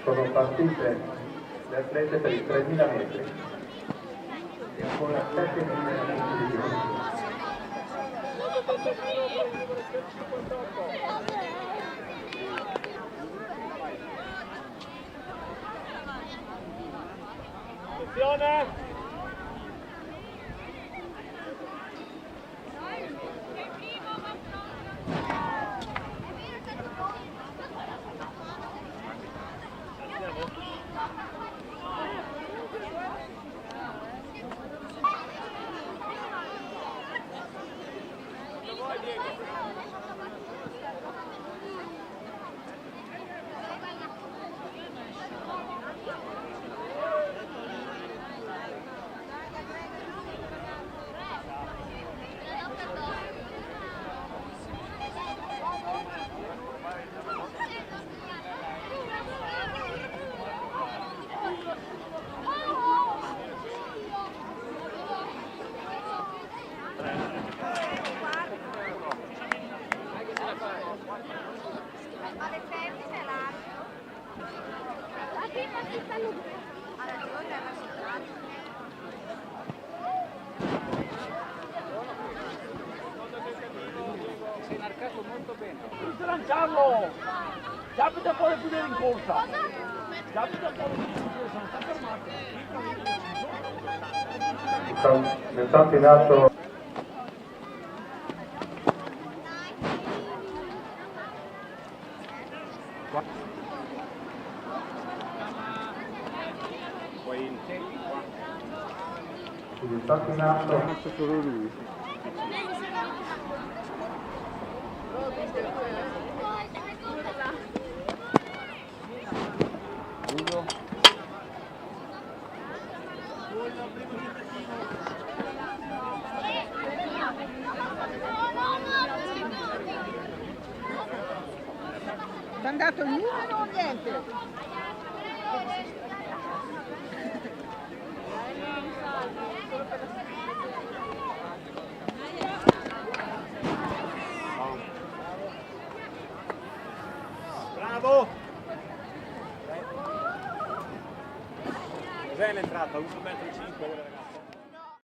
Sono partite le atlete per i 3.000 metri e ancora 7 minuti di gioco. Attenzione! Sei marcato molto bene. Non lanciarlo! Capita poi pure in corsa! Capita poi in corsa, non sta fermato! Nel tanto in atto il tanto in atto solo lui. È andato il numero o niente? Bravo! Cos'è l'entrata? 1,5 m?